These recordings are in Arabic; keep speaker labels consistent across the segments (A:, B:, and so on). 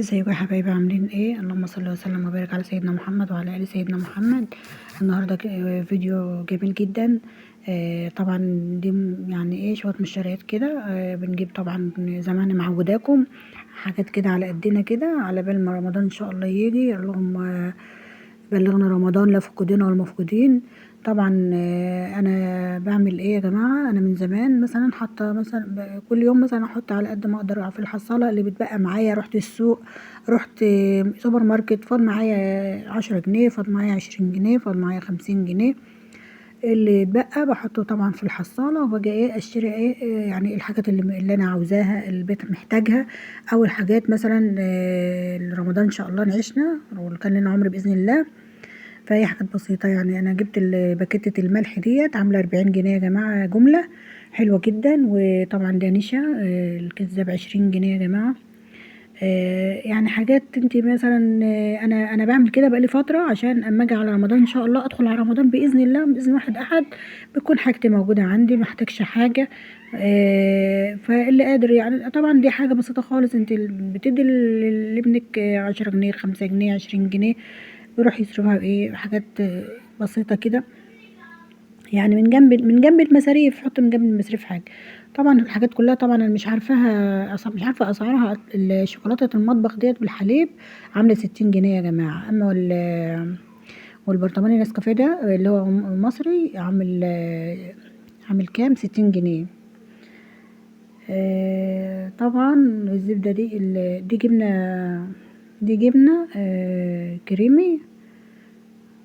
A: ازيكم يا حبايبي عاملين ايه؟ اللهم صل وسلم وبارك على سيدنا محمد وعلى ال سيدنا محمد. النهارده فيديو جميل جدا. طبعا دي يعني ايه شويه مشتريات كده. بنجيب طبعا زي ما انا معوداكم حاجات كده على قدنا كده على بال ما رمضان ان شاء الله يجي. اللهم بلغنا رمضان لا فقودين ولا مفقودين. طبعا انا بعمل ايه يا جماعه؟ انا من زمان مثلا حاطه مثلا كل يوم مثلا احط على قد ما اقدر في الحصاله اللي بتبقى معايا. رحت السوق، رحت سوبر ماركت، فاض معايا 10 جنيه، فاض معايا 20 جنيه، فاض معايا 50 جنيه. اللي اتبقى بحطه طبعا في الحصالة وباجي ايه اشتري ايه يعني الحاجات اللي انا عاوزاها البيت محتاجها، او الحاجات مثلا رمضان ان شاء الله نعيشنا وكان لنا عمر باذن الله. فهي حاجات بسيطة يعني. انا جبت باكيتة الملح ديت عاملة 40 جنيه يا جماعة، جملة حلوة جدا. وطبعا دانشة الكيس ده ب20 جنيه يا جماعة. يعني حاجات انت مثلا انا بعمل كده بقالي فتره عشان اما اجي على رمضان ان شاء الله ادخل على رمضان باذن الله باذن واحد احد بتكون حاجتي موجوده عندي، ما احتاجش حاجه. فاللي قادر يعني طبعا دي حاجه بسيطه خالص. انت بتدي لابنك 10 جنيه، 5 جنيه، 20 جنيه، بيروح يصرفها بايه حاجات بسيطه كده. يعني من جنب المصاريف، حط من جنب المصاريف حاجة. طبعا الحاجات كلها طبعا انا مش عارفاها مش عارفة اسعارها. الشوكولاتة المطبخ ديت بالحليب عاملة 60 جنيه يا جماعة. اما والبرطمان نسكافيه ده اللي هو المصري عامل كام؟ 60 جنيه. طبعا الزبدة دي جبنة كريمي.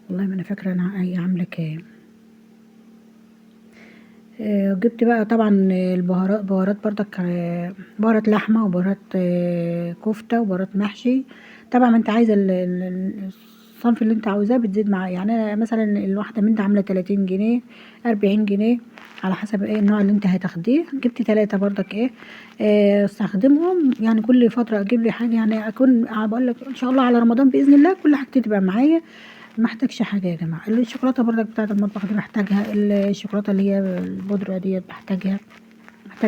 A: والله ما انا فاكرة انا هي عاملة كام. جبت بقى طبعا بهارات برضك، بهارات لحمة وبهارات كفتة وبهارات محشي. طبعا ما انت عايزة الصنف اللي انت عاوزاه بتزيد معاه. يعني انا مثلا الواحدة من ده عاملة 30 جنيه، 40 جنيه، على حسب ايه النوع اللي انت هتاخديه. جبت 3 برضك ايه استخدمهم يعني كل فترة اجيب لي حاجة. يعني اكون بقول لك ان شاء الله على رمضان باذن الله كل حاجتي تبقى معايا، ما احتاجش حاجه يا جماعه. الشوكولاته برضك بتاعه المطبخ دي بحتاجها، الشوكولاته اللي هي البودره ديت بحتاجها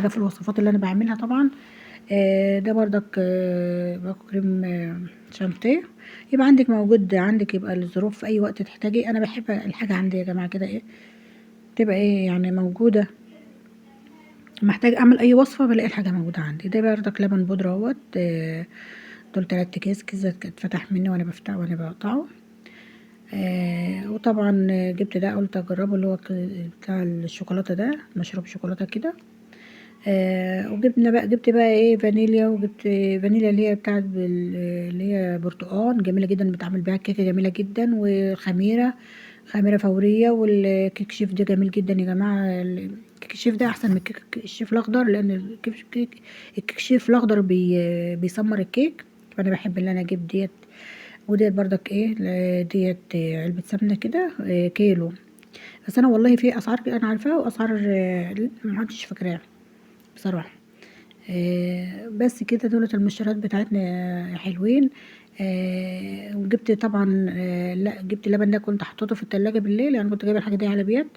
A: في الوصفات اللي انا بعملها طبعا. ده برضك باكو كريم شانتيه. يبقى عندك موجود عندك، يبقى الظروف في اي وقت تحتاجي. انا بحب الحاجه عندي يا جماعه كده ايه تبقى ايه يعني موجوده. محتاج اعمل اي وصفه بلاقي الحاجه موجوده عندي. ده برضك لبن بودره اهوت دول 3 اكياس كده اتفتح مني وانا وانا بقطعه. وطبعا جبت ده قلت اجربه اللي هو بتاع الشوكولاته ده، مشروب شوكولاته كده. وجبنا بقى جبت بقى ايه فانيليا، وجبت فانيليا اللي هي بتاعت اللي هي برتقال جميله جدا، بتعمل بيها كيكه جميله جدا. وخميره، خميره فوريه. والكيك شيف ده جميل جدا يا جماعه. الكيك الشيف ده احسن من الكيك الشيف الاخضر، لان الكيك الشيف الاخضر بيسمر الكيك. فانا بحب ان انا اجيب ديت. وديت برضك ايه ديت علبة سمنة كده كيلو. بس انا والله في اسعار انا عارفاها واسعار ما عدتش فاكراها بصراحة. بس كده دولة المشتريات بتاعتنا حلوين. وجبت طبعا لا جبت اللبن ده كنت حطيته في التلاجة بالليل. يعني كنت جايبة الحاجة دي على بيات،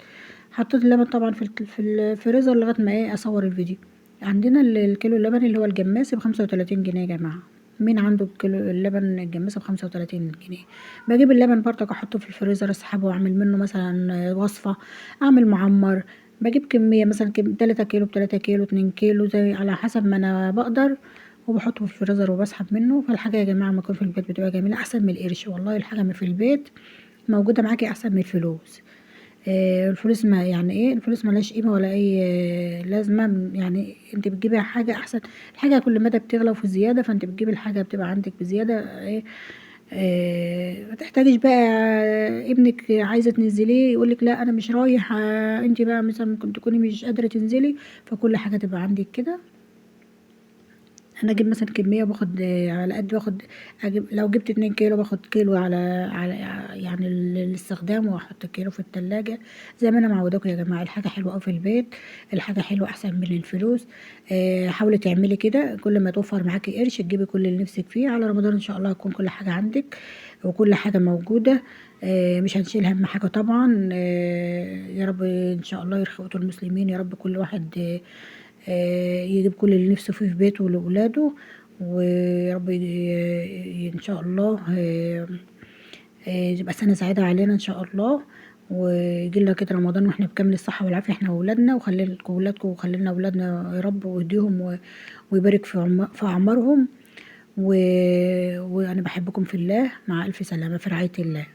A: حطيت اللبن طبعا في الفريزر لغاية ما ايه اصور الفيديو. عندنا الكيلو اللبن اللي هو الجماسي ب35 جنيه يا جماعة. مين عنده كيلو اللبن الجماسي ب35 جنيه؟ بجيب اللبن برضك احطه في الفريزر، اسحبه واعمل منه مثلا وصفة، اعمل معمر. بجيب كمية مثلا 3 كيلو ب3 كيلو 2 كيلو زي على حسب ما انا بقدر، وبحطه في الفريزر وبسحب منه. فالحاجة يا جماعة ما يكون في البيت بتبقى جميلة احسن من القرش. والله الحاجة ما في البيت موجودة معاكي احسن من الفلوس. الفلوس ما يعني ايه، الفلوس ملهاش قيمة ولا اي لازمة. يعني انت بتجيبي حاجة احسن. الحاجة كل مدى بتغلى وفي زيادة، فانت بتجيبي الحاجة بتبقى عندك بزيادة ايه. ما تحتاجيش بقى ابنك عايزة تنزليه يقولك لا انا مش رايح. انت بقى مثلا ممكن تكوني مش قادرة تنزلي، فكل حاجة تبقى عندك كده. انا اجيب مثلا كميه باخد على قد باخد. اجيب لو جبت 2 كيلو باخد كيلو على يعني للاستخدام، واحط كيلو في التلاجة. زي ما انا معوداكم يا جماعه. الحاجه حلوه اوي في البيت، الحاجه حلوه احسن من الفلوس. حاولي تعملي كده كل ما توفر معاكي قرش تجيبي كل اللي نفسك فيه. على رمضان ان شاء الله هتكون كل حاجه عندك وكل حاجه موجوده. مش هنشيل هم حاجه طبعا. يا رب ان شاء الله يرخي قوت المسلمين. يا رب كل واحد يجيب كل اللي نفسه فيه في بيته ولولاده. ويا رب ان شاء الله تبقى سنة سعيدة علينا ان شاء الله، ويجي لنا كده رمضان واحنا بكامل الصحة والعافية احنا واولادنا، وخلي لكم ولادكم وخلي لنا اولادنا يا رب، ويهديهم ويبارك في اعمارهم. وانا بحبكم في الله، مع الف سلامة في رعاية الله.